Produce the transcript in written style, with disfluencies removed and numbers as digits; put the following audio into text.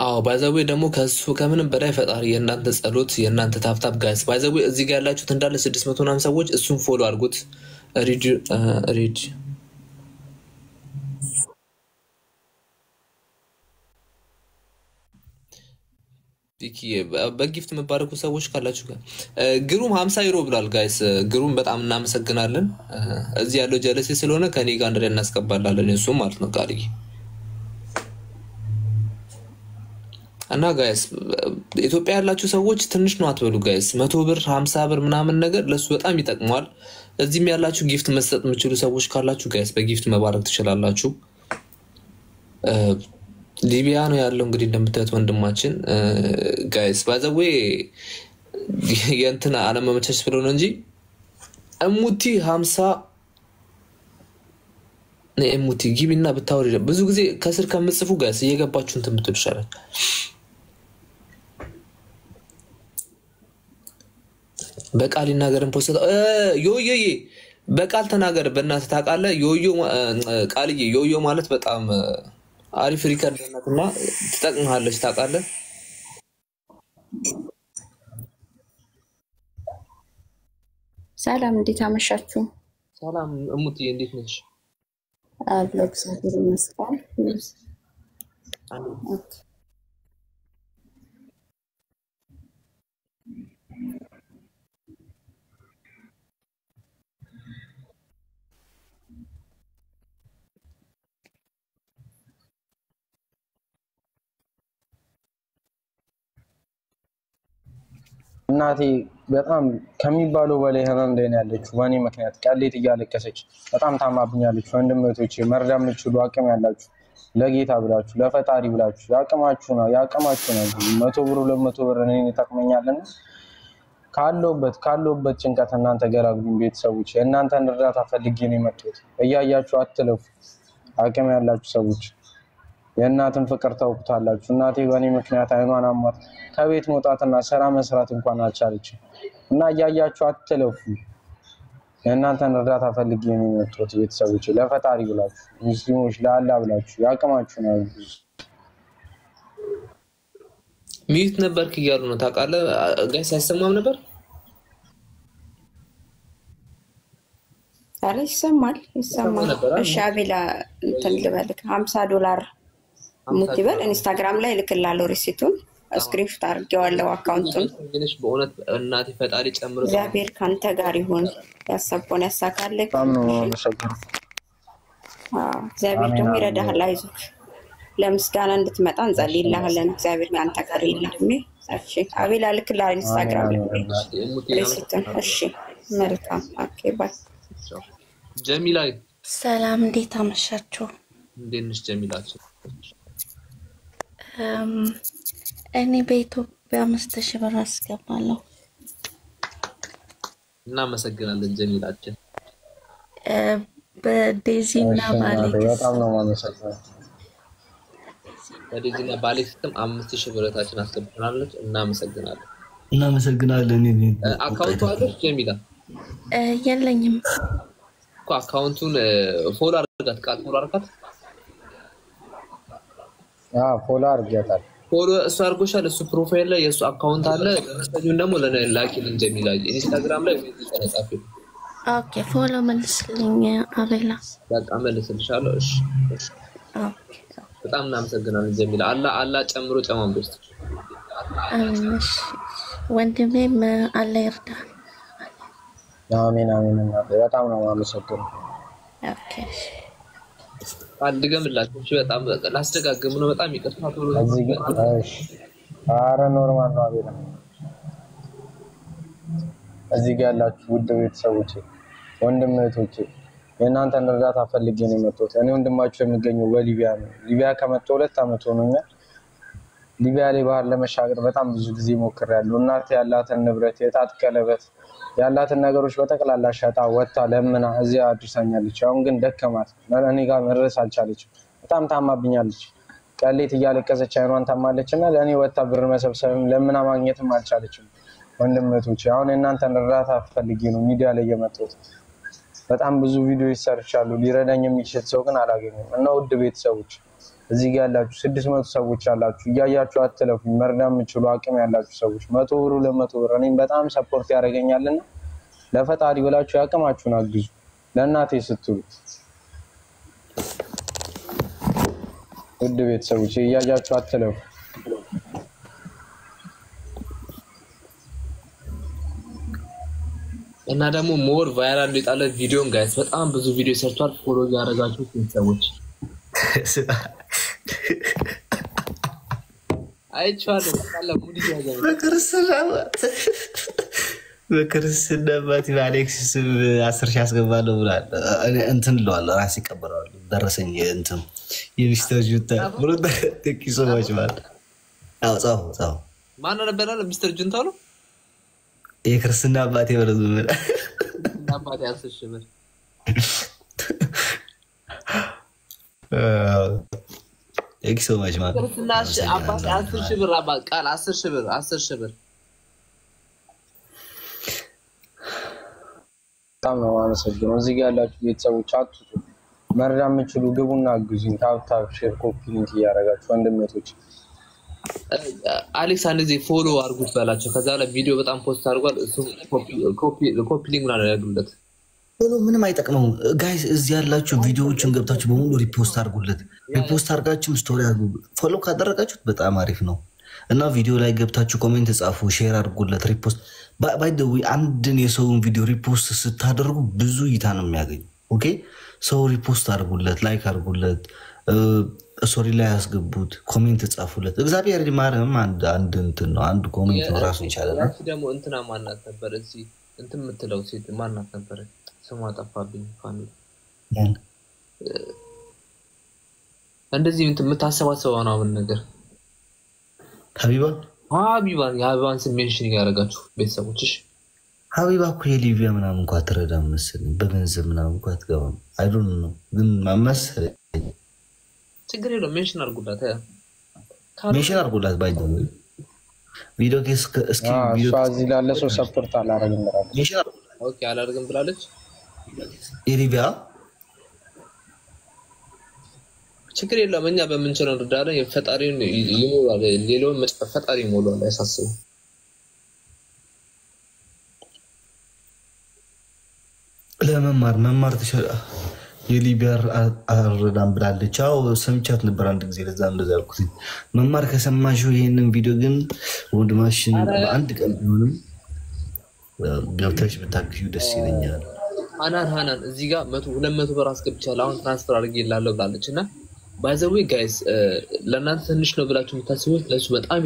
አዎ ባይዘዌ ደግሞ ከሱ ከምንም በላይ ፈጣሪ የእናንተ ጸሎት የእናንተ ታፕታፕ ጋይስ ባይዘዌ እዚህ ጋር ያላችሁት እንዳለ 600 ምናምን ሰዎች እሱን ፎሎ አድርጉት ሪድ በጊፍት መባረኩ ሰዎች ካላችሁ ጋር ግሩም 50 ዩሮ ብሏል ጋይስ ግሩም በጣም እናመሰግናለን እዚህ ያለው ጀለሴ ስለሆነ ከኔ ጋር እንደለ እናስቀባላለን እሱ ማለት ነው ቃልይ እና ጋይስ ኢትዮጵያ ያላችሁ ሰዎች ትንሽ ነው አትበሉ ጋይስ 100 ብር 50 ብር ምናምን ነገር ለሱ በጣም ይጠቅማል እዚህም ያላችሁ ጊፍት መስጠት የምትችሉ ሰዎች ካላችሁ ጋይስ በጊፍት መባረክ ትችላላችሁ ሊቢያ ነው ያለው እንግዲህ እንደምታዩት ወንድማችን ጋይስ ባይዘዌ የእንትና አለመመቸሽ ብሎ ነው እንጂ እሙቲ 50 እሙቲ ግቢና ብታወሪ ብዙ ጊዜ ከስር ከምጽፉ ጋይስ እየገባችሁ እንትን ብትሉ ይሻላል በቃል ይናገርን ፖስት ዮዮዬ በቃል ተናገር በእናትህ ታውቃለህ ዮዮ ቃልዬ ዮዮ ማለት በጣም አሪፍ ሪከርድ ነውና ትጠቅምሃለች ታውቃለህ ሰላም እንዴት አመሻችሁ ሰላም እሙቲ እንዴት ነሽ አለሁ እግዚአብሔር ይመስገን እናቴ በጣም ከሚባለው በላይ ህመም ላይ ነው ያለችው በእኔ ምክንያት ቃሌት እያለቀሰች በጣም ታማብኛለች ወንድሞቼ መርዳት የምትችሉ አቅም ያላችሁ ለጌታ ብላችሁ ለፈጣሪ ብላችሁ ያቀማችሁ ነው 100 ብር 200 ብር እኔን ይጠቅመኛልና ካለውበት ጭንቀት እናንተ ገላግሉኝ ቤተሰቦች እናንተን እርዳታ ፈልጌ ነው የመጣሁት እያያችሁ አትለፉ አቅም ያላችሁ ሰዎች የእናትን ፍቅር ታውቁታላችሁ እናቴ በእኔ ምክንያት አይኗን አሟት ከቤት መውጣትና ስራ መስራት እንኳን አልቻለችም እና እያያችሁ አትለፉ የእናንተን እርዳታ ፈልጌ ነው የመጣሁት ቤተሰቦች ለፈጣሪ ብላችሁ ሙስሊሞች ለአላህ ብላችሁ ያቀማችሁ ነው ሚት ነበርክ እያሉ ነው ታውቃለህ ጋይስ አይሰማም ነበር ታዲያ ይሰማል እሺ አቤላ እንትን ልበልክ $50 ሙቲበል ኢንስታግራም ላይ ልክላለሁ ሪሲቱን ስክሪንሾት አድርጌዋለሁ አካውንቱን ትንሽ በእውነት እናቴ ፈጣሪ ጨምሮ እግዚአብሔር ካንተ ጋር ይሁን ያሰብከውን ያሳካልክ እግዚአብሔር ደግሞ ይረዳሃል አይዞህ ለምስጋና እንድትመጣ እንጸልይልሃለን እግዚአብሔር ካንተ ጋር ይሁን እሺ አቤላ ልክላለሁ ኢንስታግራም ላይ ሪሲቱን እሺ መልካም ኦኬ ባይ ጀሚላ ሰላም እንዴት አመሻችሁ እንዴት ነሽ ጀሚላችሁ እኔ በኢትዮጵያ 5000 ብር አስገባለሁ እናመሰግናለን ጀሚላችን በዴዚና ባሌክስ በጣም ነው ማመሰግናለሁ በዴዚና ባሌክስም 5000 ብረታችን አስገብተናለች እናመሰግናለን አካውንቱ አለሽ ጀሚላ የለኝም እኮ አካውንቱን ፎሎ አድርጋት ቃል ፎሎ አድርጋት ፎሎ አድርጋታል ፎሎ እሱ አድርጎሻል እሱ ፕሮፋይል ላይ የሱ አካውንት አለ እሱን ደግሞ ለላኪልን ጀሚላ ኢንስታግራም ላይ ተጻፈ ኦኬ ፎሎ መልስልኝ አቤላ በቃ መልስልሻለሁ እሺ ኦኬ በጣም እናመሰግናለን ጀሚላ አላ ጨምሮ ጨማምሮስ እሺ ወንድሜም አላ ይርዳ አሜን አሜን በጣም ነው ማመሰግነው ኦኬ አልደገምላችሁ እሺ በጣም ላስደጋግም ነው በጣም ይቅርታ ተብሎ እሺ አረ ኖርማል ነው አቤላ እዚህ ጋር ያላችሁ ውድ ቤተሰቦቼ ወንድሞቼ የእናንተን እርዳታ ፈልጌ ነው የመጣሁት እኔ ወንድማችሁ የሚገኘው በሊቢያ ነው ሊቢያ ከመጣሁ 2 አመት ሆኖኛል ሊቢያ ላይ ባህር ለመሻገር በጣም ብዙ ጊዜ ሞክሬያለሁ እናቴ ያላትን ንብረት የጣት ቀለበት ያላትን ነገሮች በተቀላላ ሻጣ ወጣ ለምና እዚያ አድርሳኛለች አሁን ግን ደከማት እኔ ጋር መድረስ አልቻለችም በጣም ታማብኛለች ቃሌት እያለቀሰች አይኗን ታማለችና ለኔ ወጣ ብር መሰብሰብም ለምና ማግኘትም አልቻለችም ወንድምቶቼ አሁን እናንተን እርዳታ ፈልጌ ነው ሚዲያ ላይ የመጣሁት። በጣም ብዙ ቪዲዮ ይሰርቻሉ ሊረዳኝ የሚችል ሰው ግን አላገኘም። እና ውድ ቤተሰቦች እዚህ ጋር ያላችሁ 600 ሰዎች አላችሁ እያያችሁ አትለፉኝ። መርዳት የምትችሉ አቅም ያላችሁ ሰዎች 100 ብር 200 ብር እኔም በጣም ሰፖርት ያደርገኛልና ለፈጣሪ ብላችሁ ያቅማችሁን አግዙ። ለእናቴ ስትሉ ውድ ቤተሰቦች እያያችሁ አትለፉ። እና ደግሞ ሞር ቫይራል የጣለ ቪዲዮን ጋይስ በጣም ብዙ ቪዲዮ ሰርቷል። ፎሎ ያደረጋችሁ ሰዎች አይቻለሁ። ታላ ሙዲ ያዘው በክርስትና ባቲ አሌክስ 10 ሺህ አስገባለሁ ብሏል። እኔ እንትን ለዋለሁ ራስ ይቀበራሉ ደረሰኝ እንትን የሚስተር ጁንታ ብሎ ተኪሶ ማጭማል አው ጻው ማን ነበር አለ ሚስተር ጁንታ ነው የክርስትና አባቴ ወረዱ ምን አባቴ አስሽብር ኤክሶ ማጭማል ክርስትና አባቴ 10 ሺህ ብር ቃል 10 ሺህ ብር በጣም ነው አመሰግናለሁ። እዚህ ጋር ያላችሁ ቤተሰቦች አትጡ መርዳት የምትችሉ ግቡና አግዙኝ። ታፕ ሼር ኮፒ ሊንክ እያደረጋችሁ ወንድምቶች አሌክስ አንዴ ፎሎ አድርጉት ባላችሁ ከዛ ላይ ቪዲዮ በጣም ፖስት አድርጓል። እሱ ኮፒ ሊንክ ነው ያደርጉለት። ፎሎ ምንም አይጠቅመው ጋይስ። እዚህ ያላችሁ ቪዲዮዎችን ገብታችሁ በሙሉ ሪፖስት አድርጉለት። ሪፖስት አድርጋችሁ ስቶሪ አድርጉ። ፎሎ ካደረጋችሁት በጣም አሪፍ ነው እና ቪዲዮ ላይ ገብታችሁ ኮሜንት ጻፉ፣ ሼር አድርጉለት። ሪፖስት ባይ ዘ ዌይ አንድን የሰውን ቪዲዮ ሪፖስት ስታደርጉ ብዙ እይታ ነው የሚያገኙ። ኦኬ ሰው ሪፖስት አድርጉለት፣ ላይክ አድርጉለት፣ ስቶሪ ላይ ያስገቡት፣ ኮሜንት ጻፉለት። እግዚአብሔር ይማርህም አንድ እንትን ነው አንድ ኮሜንት ነው ራሱን ይቻላል። ደግሞ እንትና ማናት ነበር እዚህ እንትን የምትለው ሴት ማናት ነበር? ስሟ ጠፋብኝ። ፋሚሊ እንደዚህ እንትን የምታሰባሰበው ነው ምን ነገር ሀቢባን ስም ሜንሽን ያደረጋችሁ ቤተሰቦችሽ። ሀቢባ እኮ የሊቢያ ምናምን እንኳ አትረዳም መሰለኝ በገንዘብ ምናምን እንኳ አትገባም። አይ ዶንት ኖ ግን መሰለኝ ችግር የለውም። ሜንሽን አድርጉላት ባይ ደም ቪዲዮ እስኪ ቪዲዮ እዚህ ላለ ሰው ሰፖርት አላረግም ብላለች። ሜንሽን ኦኬ አላረግም ብላለች የሊቢያ ችግር የለም። እኛ በምንችለው እንርዳለን። ፈጣሪውን ይሞላል። ሌላውን ፈጣሪ ይሞላል። አይሳስቡ። ለመማር ትችላለህ። የሊቢያ አረዳም ብላለች። አዎ ሰምቻት ነበር አንድ ጊዜ ለዛ እንደዛ ያልኩት። መማር ከሰማሽው ይሄንን ቪዲዮ ግን ወንድማሽን በአንድ ቀን ቢሆንም ገብተሽ ብታግዢው ደስ ይለኛል። ሃናን እዚህ ጋር 200 ብር አስገብቻለሁ አሁን ትራንስፈር አድርጌላለሁ ብላለችና ባይ ዘ ዌይ ጋይስ ለእናንተ ትንሽ ነው ብላችሁ የምታስቡት ለሱ በጣም